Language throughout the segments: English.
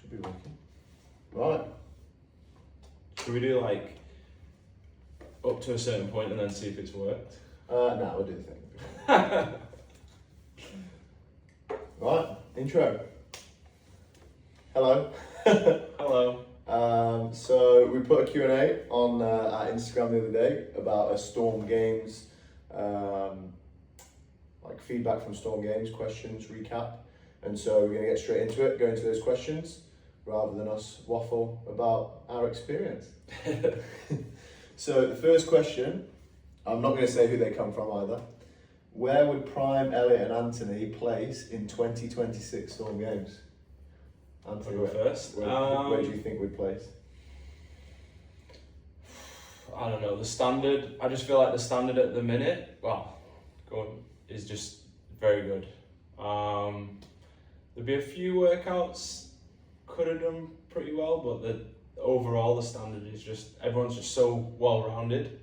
Should be working. Right. Should we do like up to a certain point and then see if it's worked? No, we'll do the thing. Right, intro. Hello. Hello. So we put a Q&A on our Instagram the other day about a Storm Games, like feedback from Storm Games, questions, recap. And so we're going to get straight into it, go into those questions, rather than us waffle about our experience. So the first question, I'm not going to say who they come from either. Where would Prime, Elliot and Anthony place in 2026 Storm Games? Anthony, I'll go first. Where do you think we'd place? I don't know, the standard, I just feel like the standard at the minute, is just very good. There'd be a few workouts could have done pretty well, but overall the standard is just, everyone's just so well-rounded.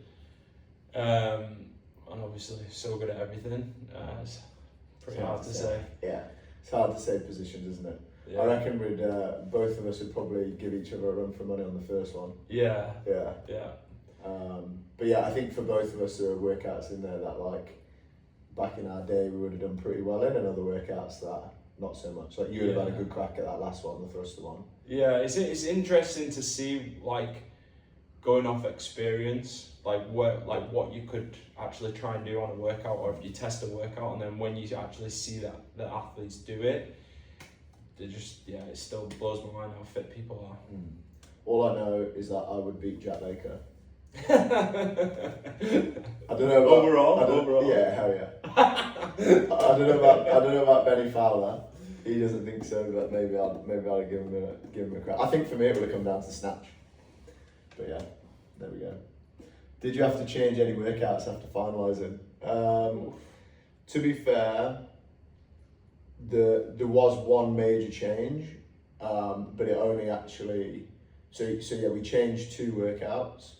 And obviously so good at everything. It's pretty hard to say. Yeah, it's hard to say positions, isn't it? Yeah. I reckon both of us would probably give each other a run for money on the first one. Yeah. Yeah. Yeah. But yeah, I think for both of us there are workouts in there that like back in our day we would have done pretty well in, and other workouts that not so much. Like you would have had a good crack at that last one, the thruster one. Yeah, it's interesting to see like going off experience, like what you could actually try and do on a workout, or if you test a workout and then when you actually see that the athletes do it, they just it still blows my mind how fit people are. All I know is that I would beat Jack Baker. I don't know about, overall. Yeah, hell yeah. I don't know about Benny Fowler. He doesn't think so, but maybe I'll give him a crack. I think for me it would have come down to snatch. But yeah, there we go. Did you have to change any workouts after finalising? To be fair, there was one major change, but it only actually so yeah, we changed 2 workouts.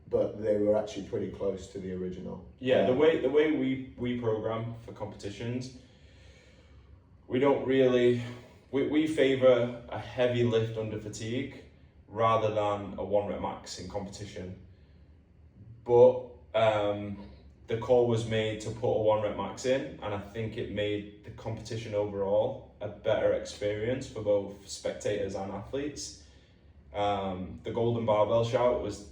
But they were actually pretty close to the original. Yeah, the way we program for competitions, we don't really we favour a heavy lift under fatigue rather than a 1 rep max in competition. But the call was made to put a 1 rep max in, and I think it made the competition overall a better experience for both spectators and athletes. The golden barbell shout was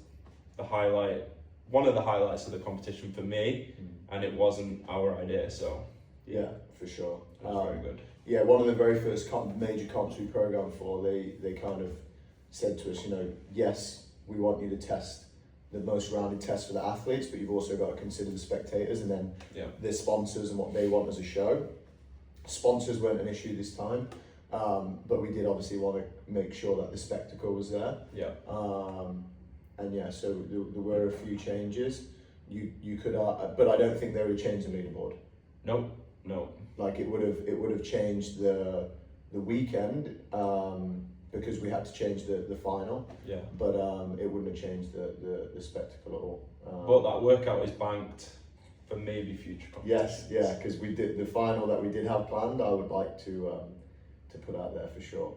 one of the highlights of the competition for me, and it wasn't our idea, so yeah, for sure. It was very good. Yeah, one of the very first major comps we programmed for, they kind of said to us, yes, we want you to test the most rounded test for the athletes, but you've also got to consider the spectators and then the sponsors and what they want as a show. Sponsors weren't an issue this time. But we did obviously want to make sure that the spectacle was there. Yeah. And yeah, so there were a few changes. You could, but I don't think they would change the leaderboard. No. Like it would have changed the weekend because we had to change the final. Yeah. But it wouldn't have changed the spectacle at all. But that workout is banked for maybe future competitions. Yes, yeah, because we did the final that we did have planned. I would like to put out there for sure.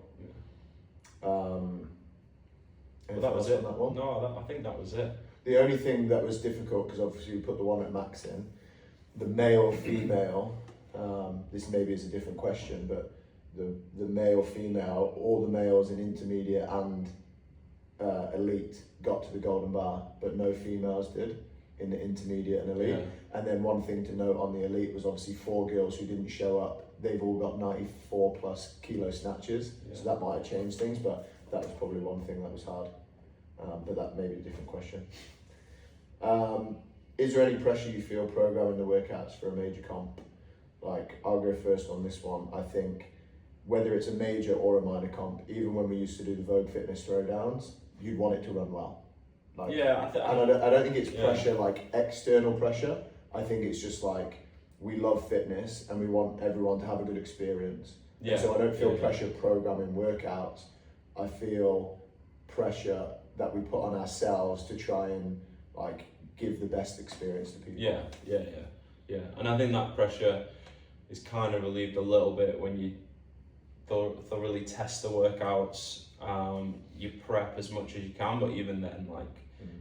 Well, that was it. That one? No, I think that was it. The only thing that was difficult, because obviously we put the 1 rep max in, the male female. This maybe is a different question, but the male female, all the males in intermediate and elite got to the golden bar, but no females did in the intermediate and elite. Yeah. And then one thing to note on the elite was obviously 4 girls who didn't show up. They've all got 94 plus kilo snatches, so that might have changed things, but that was probably one thing that was hard. But that may be a different question. Is there any pressure you feel programming the workouts for a major comp? Like, I'll go first on this one. I think whether it's a major or a minor comp, even when we used to do the Vogue Fitness throwdowns, you'd want it to run well. Like, I don't think it's pressure, like external pressure. I think it's just like, we love fitness and we want everyone to have a good experience. Yeah. So I don't feel pressure programming workouts. I feel pressure that we put on ourselves to try and like give the best experience to people. Yeah. And I think that pressure is kind of relieved a little bit when you thoroughly test the workouts. You prep as much as you can, but even then, like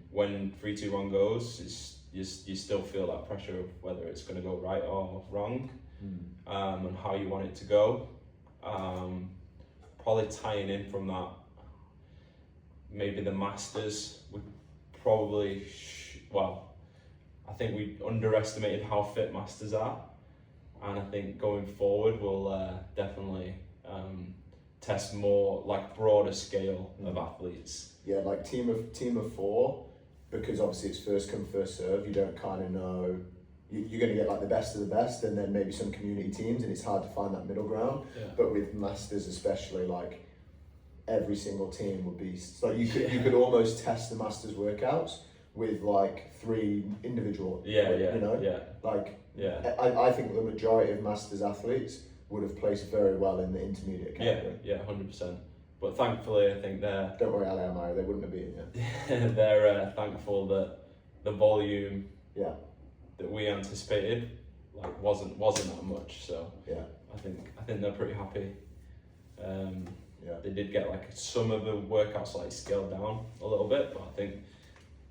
when 3, 2, 1 goes, you still feel that pressure of whether it's going to go right or wrong, and how you want it to go. Probably tying in from that, maybe the Masters would probably, I think we underestimated how fit Masters are, and I think going forward we'll definitely test more like broader scale of athletes. Yeah, like team of 4, because obviously it's first come first serve. You don't kind of know. You're going to get like the best of the best, and then maybe some community teams, and it's hard to find that middle ground. Yeah. But with Masters especially, like every single team would be like you could almost test the Masters workouts with like 3 individual. Yeah. Like Yeah. I think the majority of Masters athletes would have placed very well in the intermediate category. Yeah, 100%. But thankfully, I think they're Don't worry, Ali Amari, they wouldn't have been here. they're thankful that the volume Yeah. that we anticipated like wasn't that much. So Yeah. I think they're pretty happy. Yeah. They did get like some of the workouts like scaled down a little bit, but I think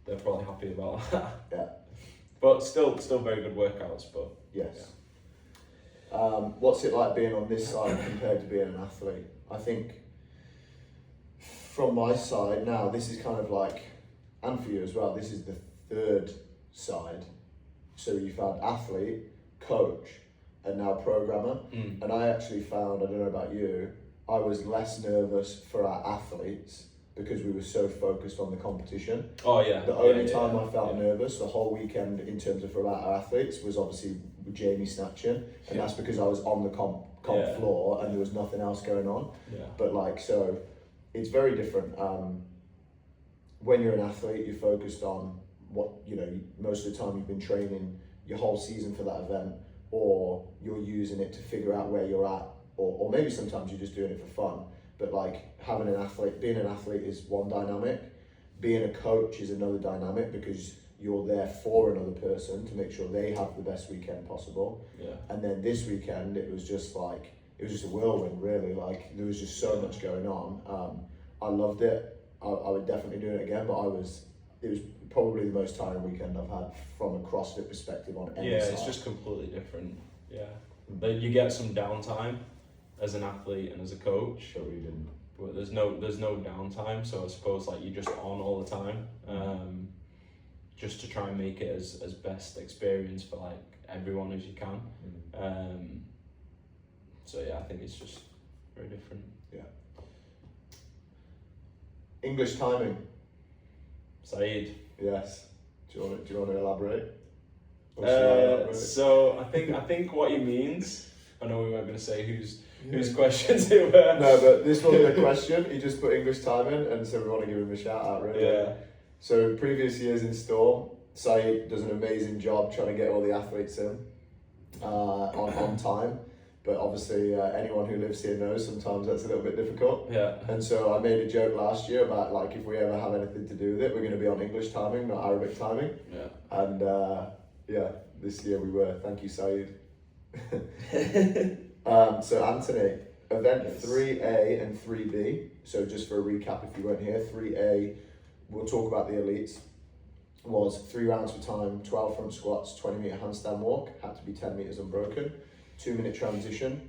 they're probably happy about that. Yeah. But still very good workouts. But Yes. What's it like being on this side compared to being an athlete? I think from my side now, this is kind of like, and for you as well, this is the 3rd side. So you've had athlete, coach, and now programmer. And I actually found, I don't know about you, I was less nervous for our athletes because we were so focused on the competition. Oh yeah. The only time I felt nervous the whole weekend in terms of for our athletes was obviously with Jamie snatching, and that's because I was on the comp floor and there was nothing else going on. Yeah. But like, so it's very different. When you're an athlete, you're focused on what, most of the time you've been training your whole season for that event, or you're using it to figure out where you're at, or maybe sometimes you're just doing it for fun. But like being an athlete is one dynamic. Being a coach is another dynamic because you're there for another person to make sure they have the best weekend possible. Yeah. And then this weekend, it was just a whirlwind, really. Like there was just so much going on. I loved it. I would definitely do it again, but it was probably the most tiring weekend I've had from a CrossFit perspective on any side. It's just completely different. Yeah. But you get some downtime as an athlete and as a coach. Sure, we didn't. But there's no downtime, so I suppose like you're just on all the time, just to try and make it as best experience for like everyone as you can. So yeah, I think it's just very different. Yeah. English timing. Saeed. Yes. Do you want to elaborate? Or should I elaborate? So I think what he means. I know we weren't going to say whose questions it were. No, but this wasn't a question. He just put English timing, and so we want to give him a shout out, really. Yeah. So previous years in Storm, Saeed does an amazing job trying to get all the athletes in on time. But obviously, anyone who lives here knows sometimes that's a little bit difficult. Yeah. And so I made a joke last year about like if we ever have anything to do with it, we're going to be on English timing, not Arabic timing. Yeah. And this year we were. Thank you, Saeed. So Anthony, event 3A and 3B. So just for a recap, if you weren't here, 3A, we'll talk about the elites. Was 3 rounds for time, 12 front squats, 20-meter handstand walk, had to be 10 meters unbroken. 2-minute transition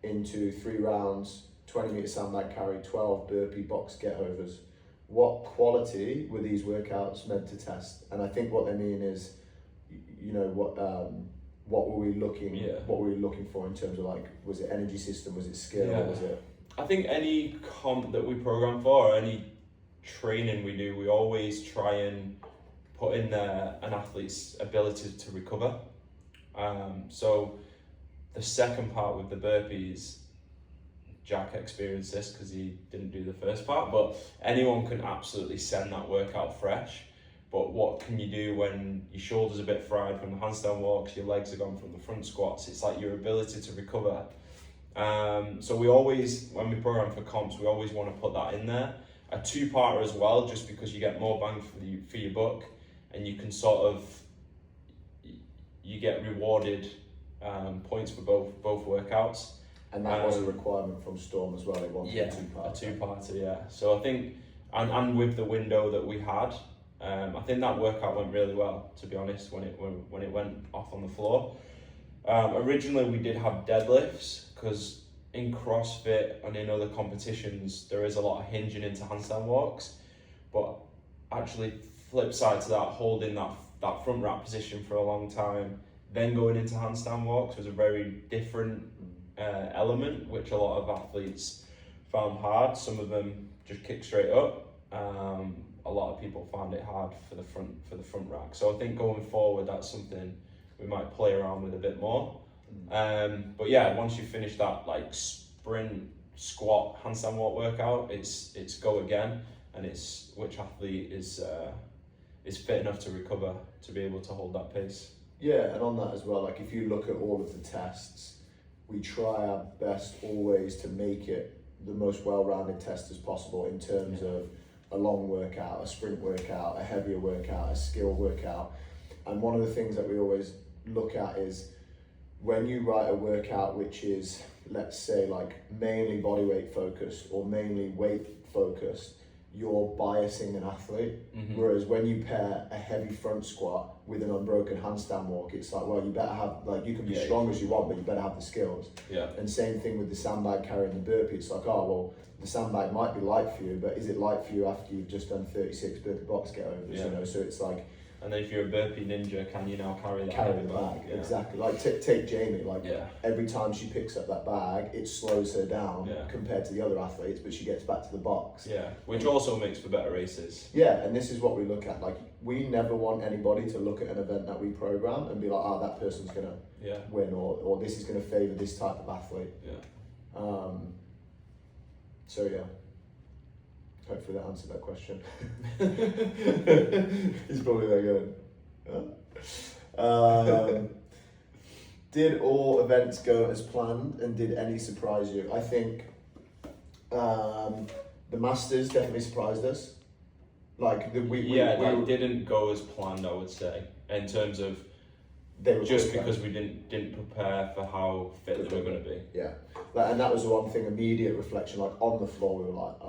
into 3 rounds, 20-meter sandbag carry, 12 burpee box get overs. What quality were these workouts meant to test? And I think what they mean is, what were we looking for in terms of like, was it energy system, was it skill, or was it? I think any comp that we program for, or any training we do, we always try and put in there an athlete's ability to recover. So the second part with the burpees, Jack experienced this because he didn't do the first part, but anyone can absolutely send that workout fresh. But what can you do when your shoulder's a bit fried from the handstand walks, your legs are gone from the front squats? It's like your ability to recover. So we always, when we program for comps, we always want to put that in there. A 2-parter as well, just because you get more bang for your buck, and you can you get rewarded points for both workouts. And that was a requirement from Storm as well. They wanted a two-parter. A two-parter, yeah. So I think, and with the window that we had, I think that workout went really well, to be honest, when it went off on the floor. Originally we did have deadlifts, because in CrossFit and in other competitions there is a lot of hinging into handstand walks, but actually flip side to that, holding that front rack position for a long time, then going into handstand walks was a very different element, which a lot of athletes found hard. Some of them just kick straight up. A lot of people found it hard for the front rack. So I think going forward, that's something we might play around with a bit more. But yeah, once you finish that like sprint, squat, handstand walk workout, it's go again, and it's which athlete is fit enough to recover to be able to hold that pace. Yeah, and on that as well, like if you look at all of the tests, we try our best always to make it the most well-rounded test as possible in terms of a long workout, a sprint workout, a heavier workout, a skill workout. And one of the things that we always look at is when you write a workout which is, let's say, like mainly bodyweight focused or mainly weight focused, you're biasing an athlete. Whereas when you pair a heavy front squat with an unbroken handstand walk, it's like, well, you better have, like, you can be strong as you want, but you better have the skills. And same thing with the sandbag carrying the burpee. It's like, oh, well, the sandbag might be light for you, but is it light for you after you've just done 36 burpee box get overs? You know, so it's like. And then if you're a burpee ninja, can you now carry that the bag? Exactly. Like take Jamie. Like every time she picks up that bag, it slows her down compared to the other athletes, but she gets back to the box. Yeah, which also makes for better races. Yeah, and this is what we look at. Like, we never want anybody to look at an event that we program and be like, oh, that person's gonna win, or this is gonna favour this type of athlete. So yeah. Hopefully that answered that question. He's probably there going, did all events go as planned, and did any surprise you? I think the Masters definitely surprised us. Like, we didn't go as planned, I would say, in terms of they were just because we didn't prepare for how fit they were going to be. Yeah, and that was the one thing, immediate reflection, like on the floor we were like,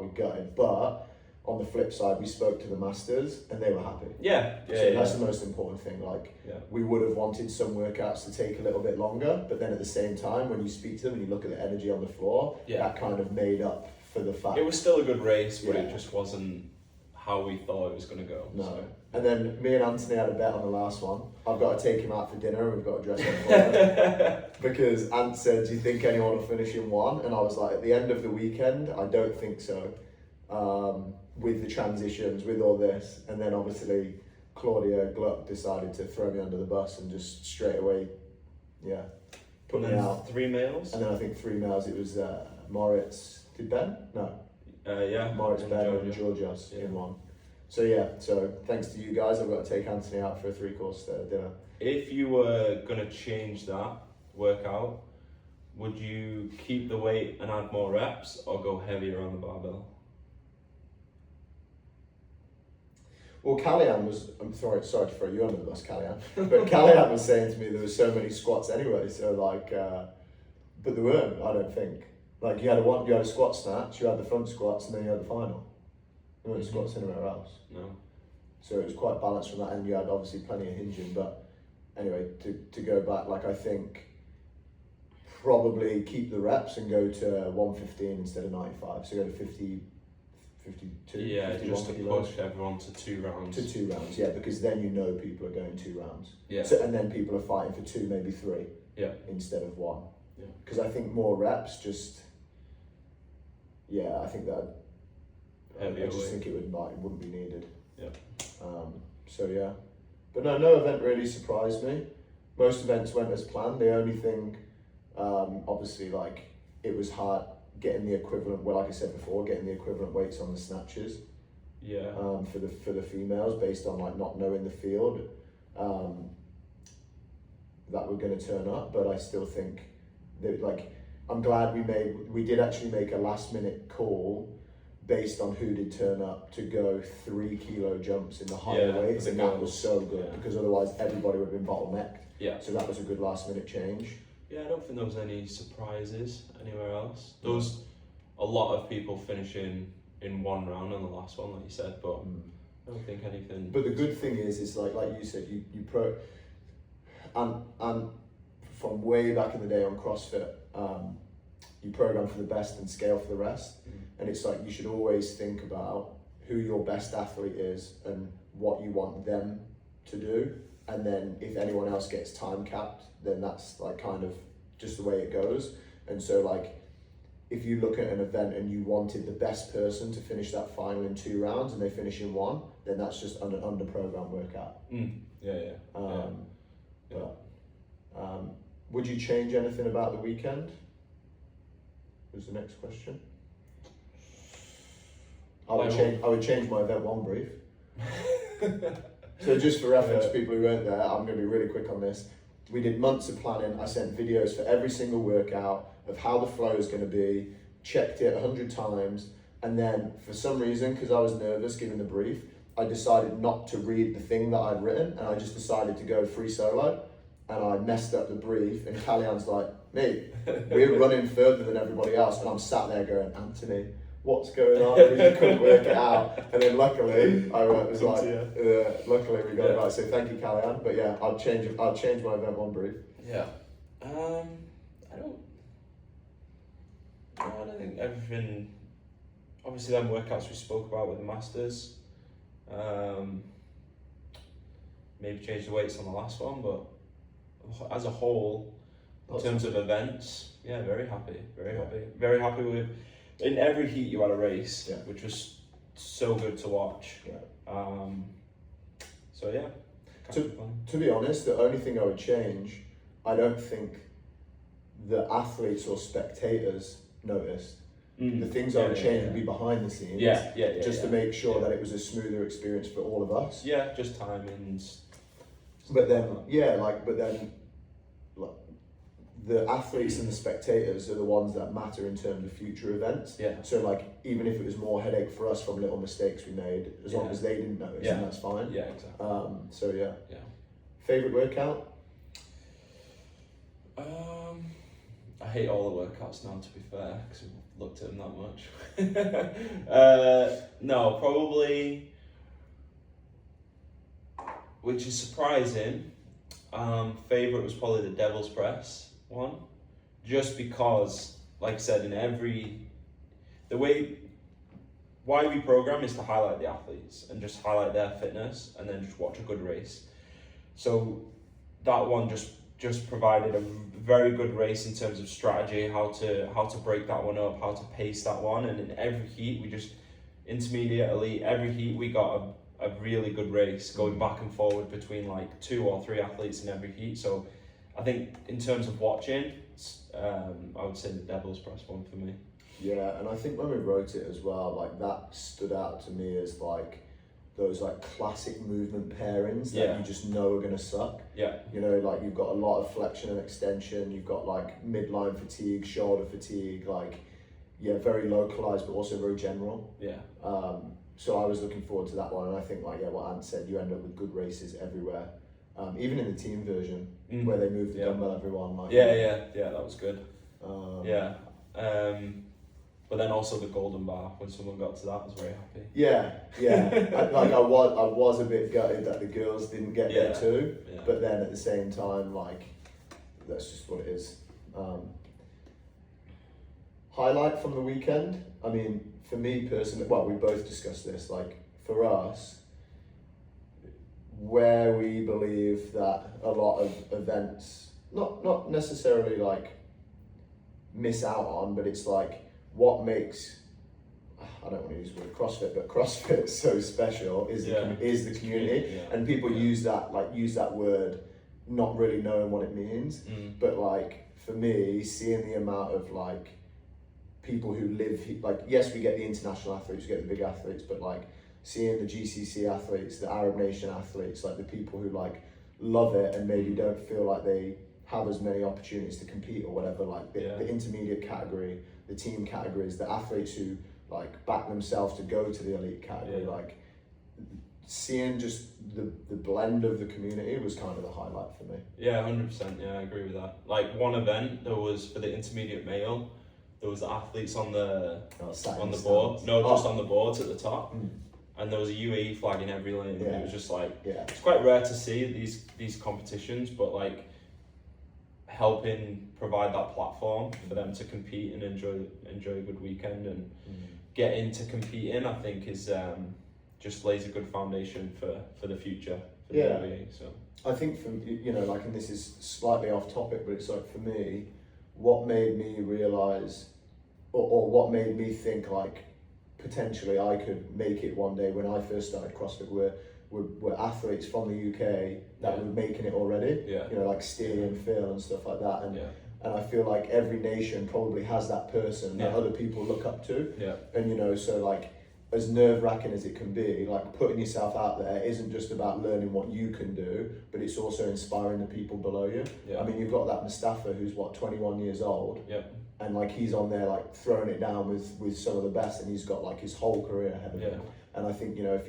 we got it. But on the flip side, we spoke to the Masters and they were happy. That's the most important thing. Like, we would have wanted some workouts to take a little bit longer, but then at the same time, when you speak to them and you look at the energy on the floor, that kind of made up for the fact. It was still a good race, but it just wasn't how we thought it was going to go. No. So. And then me and Anthony had a bet on the last one. I've got to take him out for dinner and we've got to dress up for him. Because Ant said, do you think anyone will finish in one? And I was like, at the end of the weekend, I don't think so. With the transitions, with all this. And then obviously Claudia Gluck decided to throw me under the bus and just straight away, put me out. 3 males? And then I think 3 males, it was Moritz, did Ben? No. Moritz, Ben and Georgios in one. So thanks to you guys, I've got to take Anthony out for a 3-course dinner. If you were going to change that workout, would you keep the weight and add more reps, or go heavier on the barbell? Well, Callian was, I'm sorry to throw you under the bus, Callian, but Callian was saying to me there were so many squats anyway, so like, but there weren't, I don't think. Like, you had a squat snatch, you had the front squats, and then you had the final. There weren't squats anywhere else. No. So it was quite balanced from that, and you had obviously plenty of hinging. But anyway, to go back, like, I think probably keep the reps and go to 115 instead of 95. So go to 50, 52. Yeah, 51 just to kilos. push everyone to 2 rounds. To 2 rounds, yeah, because then you know people are going 2 rounds. Yeah. So, and then people are fighting for 2, maybe 3. Yeah. Instead of 1. Yeah. Because I think more reps just. Yeah, I think that. I just think it wouldn't be needed. Yeah. So yeah, but no event really surprised me. Most events went as planned. The only thing, obviously, like, it was hard getting the equivalent. Well, like I said before, getting the equivalent weights on the snatches. Yeah. For the females, based on like not knowing the field, that were going to turn up. But I still think that, like, I'm glad we did actually make a last minute call based on who did turn up to go 3 kilo jumps in the higher weights, and that was so good because otherwise everybody would have been bottlenecked. Yeah. So that was a good last minute change. Yeah, I don't think there was any surprises anywhere else. There was a lot of people finishing in one round on the last one, like you said, but I don't think anything. But the good thing is like you said, you and from way back in the day on CrossFit, you program for the best and scale for the rest. And it's like you should always think about who your best athlete is and what you want them to do. And then if anyone else gets time capped, then that's like kind of just the way it goes. And so like, if you look at an event and you wanted the best person to finish that final in 2 rounds and they finish in 1, then that's just an under program workout. Would you change anything about the weekend? Was the next question. I would change my event 1 brief. So just for reference, people who weren't there, I'm going to be really quick on this. We did months of planning. I sent videos for every single workout of how the flow is going to be, checked it 100 times, and then for some reason, because I was nervous giving the brief, I decided not to read the thing that I'd written, and I just decided to go free solo, and I messed up the brief, and Kalyan's like, mate, we're running further than everybody else, and I'm sat there going, Anthony, what's going on? We just couldn't work it out. And then luckily, I was like, luckily we got it right. So thank you, Kalyan. But yeah, I'll change my event 1 brief. Yeah. I don't think everything. Obviously, them workouts we spoke about with the Masters. Maybe change the weights on the last one, but as a whole, in terms of events, yeah, very happy. Very happy with. In every heat you had a race, which was so good to watch. So yeah. To be honest, the only thing I would change, I don't think the athletes or spectators noticed. The things I would change would be behind the scenes. Just to make sure that it was a smoother experience for all of us. Yeah, just timings. But then, the athletes and the spectators are the ones that matter in terms of future events. So like, even if it was more headache for us from little mistakes we made, as long as they didn't notice, then that's fine. Yeah, exactly. So yeah. Favorite workout? I hate all the workouts now, to be fair, because I've looked at them that much. No, probably, which is surprising, favorite was probably the Devil's Press one, just because, like I said, why we program is to highlight the athletes and just highlight their fitness and then just watch a good race. So that one just provided a very good race in terms of strategy, how to break that one up, how to pace that one, and in every heat we just, intermediate, elite, every heat we got a really good race going back and forward between like 2 or 3 athletes in every heat. So I think in terms of watching, I would say the Devil's Press one for me. Yeah, and I think when we wrote it as well, like that stood out to me as like those like classic movement pairings that you just know are gonna suck. You know, like you've got a lot of flexion and extension, you've got like midline fatigue, shoulder fatigue, like very localized but also very general. So I was looking forward to that one, and I think like what Ant said, you end up with good races everywhere. Even in the team version where they moved the dumbbell everyone. Like, that was good. But then also the golden bar, when someone got to that, I was very happy. I was a bit gutted that the girls didn't get there too, but then at the same time, like, that's just what it is. Highlight from the weekend, I mean, for me personally, well, we both discussed this, like, for us, where we believe that a lot of events, not necessarily like miss out on, but it's like what makes, I don't want to use the word CrossFit, but CrossFit so special is the community, and people use that word not really knowing what it means, but like for me, seeing the amount of like people who live, like, yes, we get the international athletes, we get the big athletes, but like seeing the GCC athletes, the Arab Nation athletes, like the people who like love it and maybe don't feel like they have as many opportunities to compete or whatever, like the intermediate category, the team categories, the athletes who like back themselves to go to the elite category, like seeing just the blend of the community was kind of the highlight for me. Yeah, 100%. Yeah, I agree with that. Like one event, there was for the intermediate male, there was the athletes on the board. No, just on the boards at the top, and there was a UAE flag in every lane. Yeah. It was just like Yeah. it's quite rare to see these competitions, but like helping provide that platform for them to compete and enjoy a good weekend and get into competing, I think is just lays a good foundation for the future for the Yeah. UAE. So I think for like, and this is slightly off topic, but it's like for me, what made me realise, or what made me think like potentially I could make it one day when I first started CrossFit were athletes from the UK that Yeah. were making it already. yeah, Like Steely and Phil and stuff like that. And yeah, and I feel like every nation probably has that person that Yeah. other people look up to. yeah, And so like, as nerve-wracking as it can be, like putting yourself out there isn't just about learning what you can do, but it's also inspiring the people below you. yeah. I mean, you've got that Mustafa who's 21 years old, Yeah. and like he's on there like throwing it down with some of the best, and he's got like his whole career ahead of him. And I think if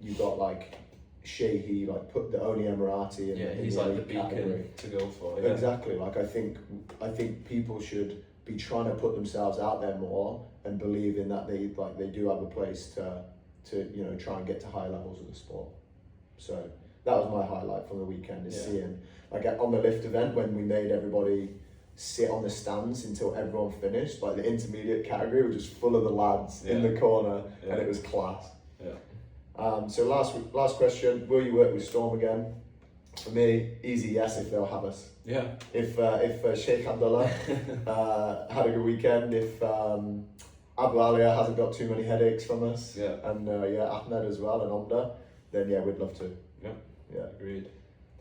you've got like Shehi, like put the only Emirati in, Yeah, in he's the like the elite beacon category. to go for. Yeah. Exactly. Like I think people should be trying to put themselves out there more and believe in that they do have a place to try and get to higher levels of the sport. So that was my highlight from the weekend, is seeing like on the lift event when we made everybody sit on the stands until everyone finished. Like the intermediate category was just full of the lads in the corner, and it was class. Yeah. So last question: will you work with Storm again? For me, easy yes if they'll have us. Yeah. If Sheikh Abdullah had a good weekend, if Abu Alia hasn't got too many headaches from us, Yeah. and Ahmed as well, and Omda, then we'd love to. Yeah. Agreed.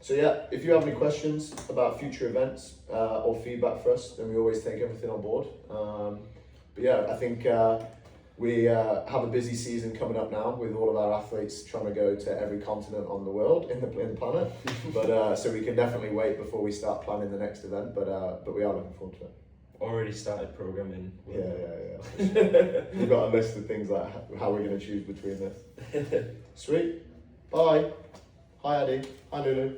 So if you have any questions about future events or feedback for us, then we always take everything on board. But I think we have a busy season coming up now with all of our athletes trying to go to every continent on the world, in the planet. But so we can definitely wait before we start planning the next event. But we are looking forward to it. Already started programming. Yeah. We've got a list of things like how we're going to choose between this. Sweet. Bye. Hi, Addy. Hi, Lulu.